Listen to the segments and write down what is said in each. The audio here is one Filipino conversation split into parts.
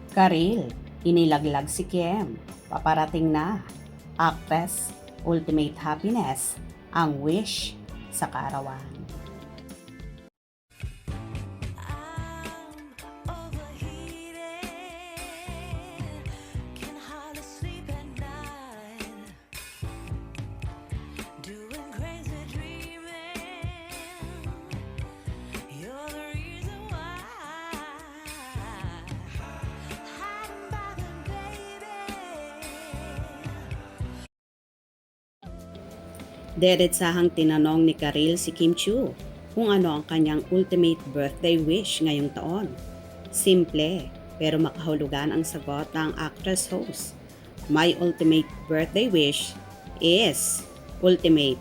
Karil, inilaglag si Kim. Paparating na. Actress, ultimate happiness, ang wish sa kaarawan. Diretsahang tinanong ni Karil si Kim Chiu kung ano ang kanyang ultimate birthday wish ngayong taon. Simple pero makahulugan ang sagot ng actress host. My ultimate birthday wish is ultimate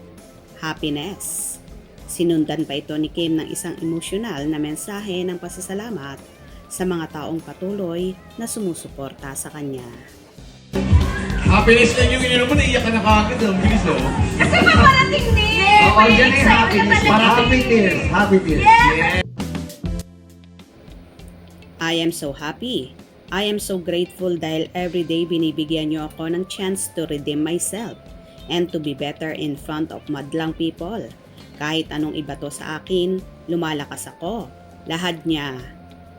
happiness. Sinundan pa ito ni Kim ng isang emosyonal na mensahe ng pasasalamat sa mga taong patuloy na sumusuporta sa kanya. Happiness lang yung ininom mo, naiyak ka na kagad. Ang bilis, oh. Kasi paparating din! Oo, yan yung happiness. Happy tears. Happy tears. Yes! I am so happy. I am so grateful dahil everyday binibigyan niyo ako ng chance to redeem myself and to be better in front of madlang people. Kahit anong iba to sa akin, lumalakas ako. Lahat niya.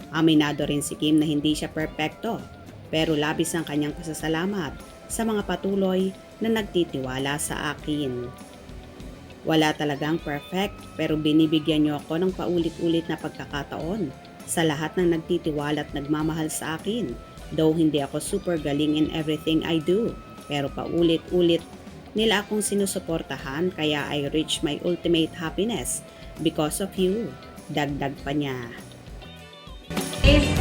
Aminado rin si Kim na hindi siya perpekto, pero labis ang kanyang pasasalamat sa mga patuloy na nagtitiwala sa akin. Wala talagang perfect pero binibigyan niyo ako ng paulit-ulit na pagkakataon sa lahat ng nagtitiwala at nagmamahal sa akin. Though hindi ako super galing in everything I do, pero paulit-ulit nila akong sinusuportahan kaya I reach my ultimate happiness because of you. Dagdag pa niya.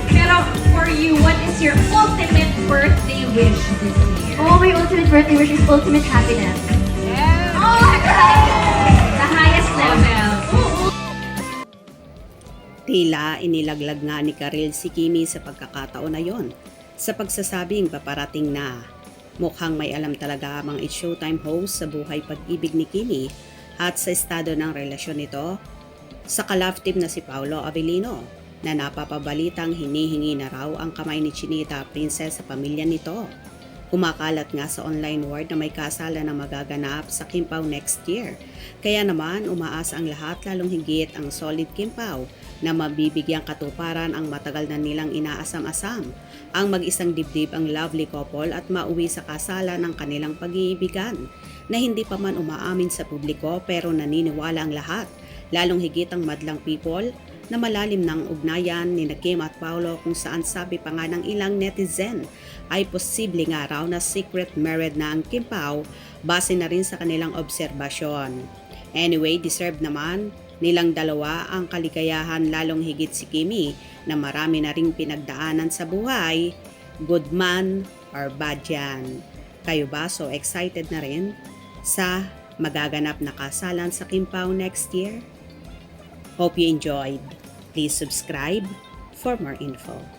Pero for you, what is your ultimate birthday wish this year? Oh, my ultimate birthday wish is ultimate happiness. Yes! Oh my God! The highest level. Tila inilaglag nga ni Karil si Kimi sa pagkakataon na yon sa pagsasabing paparating na. Mukhang may alam talaga ang mga Showtime host sa buhay pag-ibig ni Kimi at sa estado ng relasyon nito sa ka-love team na si Paolo Avellino na napapabalitang hinihingi na raw ang kamay ni Chinita Princess sa pamilya nito. Kumakalat nga sa online world na may kasalan na magaganap sa Kim Pao next year. Kaya naman umaasa ang lahat lalong higit ang solid Kim Pao na mabibigyang katuparan ang matagal na nilang inaasam-asam. Ang mag-isang dibdib ang lovely couple at mauwi sa kasalan ng kanilang pag-iibigan na hindi pa man umaamin sa publiko pero naniniwala ang lahat. Lalong higit ang madlang people na malalim ng ugnayan ni Kim at Paolo kung saan sabi pa nga ng ilang netizen ay posible nga raw na secret married na ang Kim Pao base na rin sa kanilang obserbasyon. Anyway, deserve naman nilang dalawa ang kaligayahan lalong higit si Kimi na marami na ring pinagdaanan sa buhay, good man or bad yan. Kayo ba so excited na rin sa magaganap na kasalan sa Kim Pao next year? Hope you enjoyed. Please subscribe for more info.